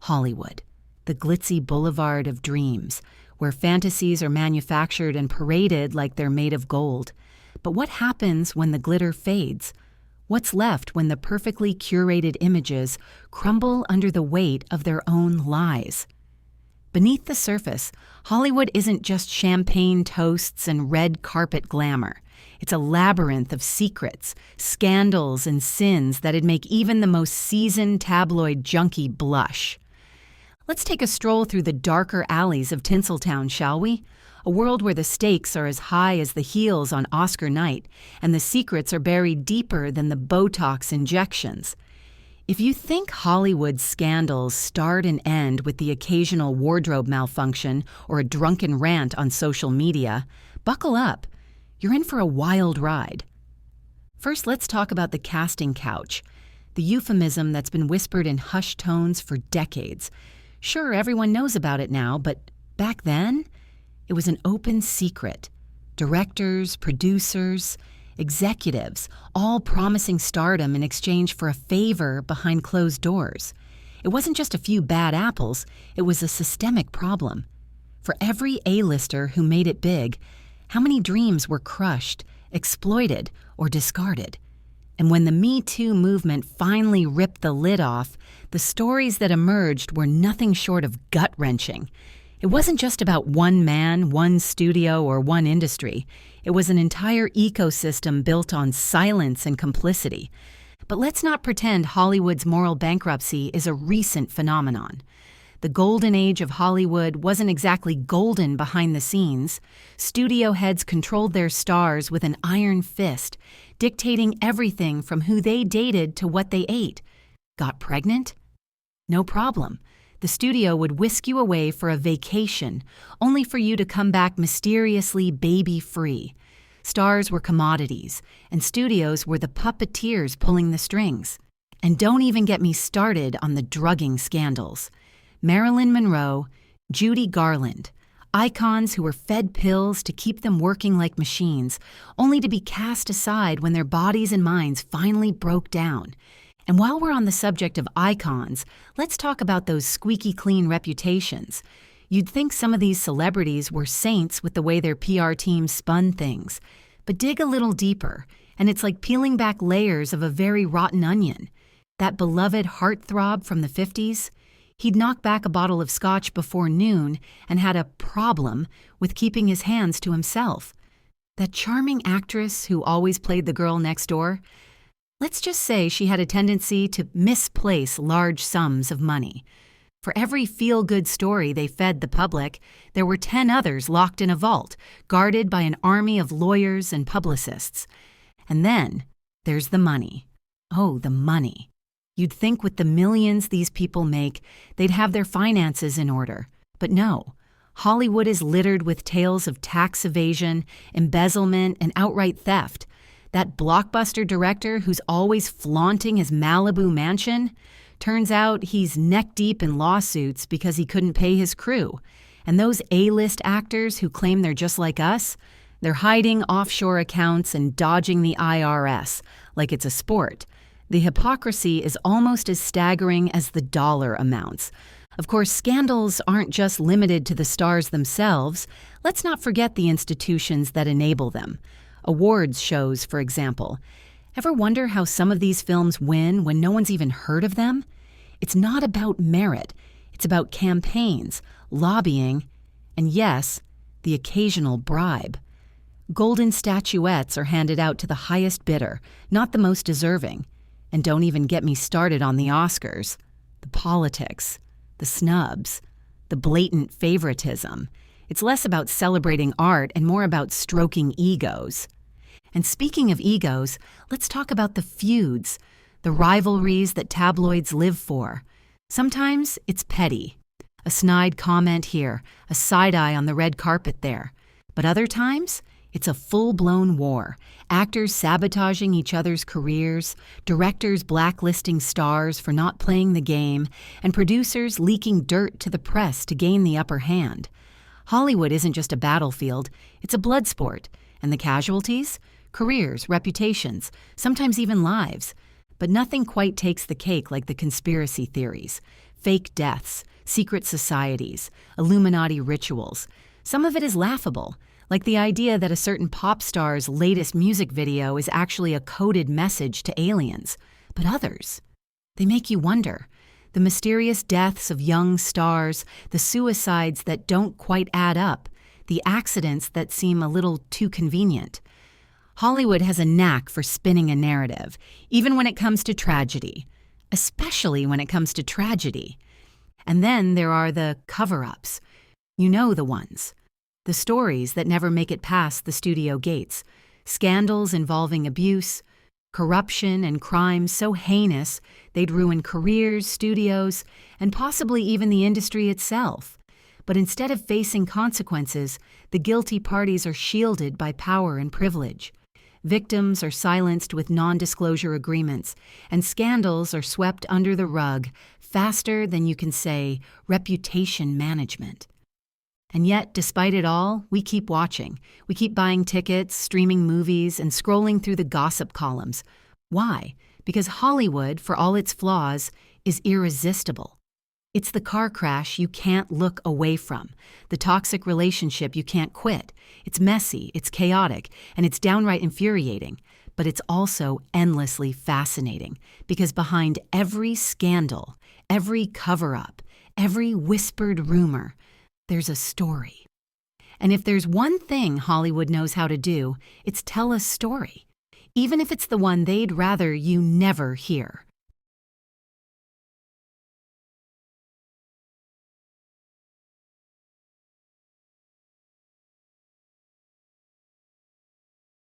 Hollywood, the glitzy boulevard of dreams, where fantasies are manufactured and paraded like they're made of gold. But what happens when the glitter fades? What's left when the perfectly curated images crumble under the weight of their own lies? Beneath the surface, Hollywood isn't just champagne toasts and red carpet glamour. It's a labyrinth of secrets, scandals, and sins that'd make even the most seasoned tabloid junkie blush. Let's take a stroll through the darker alleys of Tinseltown, shall we? A world where the stakes are as high as the heels on Oscar night, and the secrets are buried deeper than the Botox injections. If you think Hollywood scandals start and end with the occasional wardrobe malfunction or a drunken rant on social media, buckle up. You're in for a wild ride. First, let's talk about the casting couch, the euphemism that's been whispered in hushed tones for decades. Sure, everyone knows about it now, but back then, it was an open secret. Directors, producers, executives, all promising stardom in exchange for a favor behind closed doors. It wasn't just a few bad apples, it was a systemic problem. For every A-lister who made it big, how many dreams were crushed, exploited, or discarded? And when the Me Too movement finally ripped the lid off, the stories that emerged were nothing short of gut-wrenching. It wasn't just about one man, one studio, or one industry. It was an entire ecosystem built on silence and complicity. But let's not pretend Hollywood's moral bankruptcy is a recent phenomenon. The golden age of Hollywood wasn't exactly golden behind the scenes. Studio heads controlled their stars with an iron fist, dictating everything from who they dated to what they ate. Got pregnant? No problem. The studio would whisk you away for a vacation, only for you to come back mysteriously baby-free. Stars were commodities, and studios were the puppeteers pulling the strings. And don't even get me started on the drugging scandals. Marilyn Monroe, Judy Garland, icons who were fed pills to keep them working like machines, only to be cast aside when their bodies and minds finally broke down. And while we're on the subject of icons, let's talk about those squeaky clean reputations. You'd think some of these celebrities were saints with the way their PR teams spun things. But dig a little deeper, and it's like peeling back layers of a very rotten onion. That beloved heartthrob from the 50s? He'd knock back a bottle of scotch before noon and had a problem with keeping his hands to himself. That charming actress who always played the girl next door? Let's just say she had a tendency to misplace large sums of money. For every feel-good story they fed the public, there were 10 others locked in a vault, guarded by an army of lawyers and publicists. And then there's the money. Oh, the money. You'd think with the millions these people make, they'd have their finances in order. But no, Hollywood is littered with tales of tax evasion, embezzlement, and outright theft. That blockbuster director who's always flaunting his Malibu mansion? Turns out he's neck-deep in lawsuits because he couldn't pay his crew. And those A-list actors who claim they're just like us? They're hiding offshore accounts and dodging the IRS, like it's a sport. The hypocrisy is almost as staggering as the dollar amounts. Of course, scandals aren't just limited to the stars themselves. Let's not forget the institutions that enable them. Awards shows, for example. Ever wonder how some of these films win when no one's even heard of them? It's not about merit. It's about campaigns, lobbying, and yes, the occasional bribe. Golden statuettes are handed out to the highest bidder, not the most deserving. And don't even get me started on the Oscars, the politics, the snubs, the blatant favoritism. It's less about celebrating art and more about stroking egos. And speaking of egos, let's talk about the feuds, the rivalries that tabloids live for. Sometimes it's petty. A snide comment here, a side-eye on the red carpet there. But other times, it's a full-blown war. Actors sabotaging each other's careers, directors blacklisting stars for not playing the game, and producers leaking dirt to the press to gain the upper hand. Hollywood isn't just a battlefield, it's a blood sport. And the casualties? Careers, reputations, sometimes even lives. But nothing quite takes the cake like the conspiracy theories. fake deaths, secret societies, Illuminati rituals. Some of it is laughable, like the idea that a certain pop star's latest music video is actually a coded message to aliens. But others, they make you wonder. The mysterious deaths of young stars, the suicides that don't quite add up, the accidents that seem a little too convenient. Hollywood has a knack for spinning a narrative, even when it comes to tragedy. Especially when it comes to tragedy. And then there are the cover-ups. You know the ones. The stories that never make it past the studio gates. Scandals involving abuse, corruption and crimes so heinous they'd ruin careers, studios, and possibly even the industry itself. But instead of facing consequences, the guilty parties are shielded by power and privilege. Victims are silenced with non-disclosure agreements, and scandals are swept under the rug faster than you can say reputation management. And yet, despite it all, we keep watching. We keep buying tickets, streaming movies, and scrolling through the gossip columns. Why? Because Hollywood, for all its flaws, is irresistible. It's the car crash you can't look away from, the toxic relationship you can't quit. It's messy, it's chaotic, and it's downright infuriating. But it's also endlessly fascinating, because behind every scandal, every cover-up, every whispered rumor, there's a story. And if there's one thing Hollywood knows how to do, it's tell a story, even if it's the one they'd rather you never hear.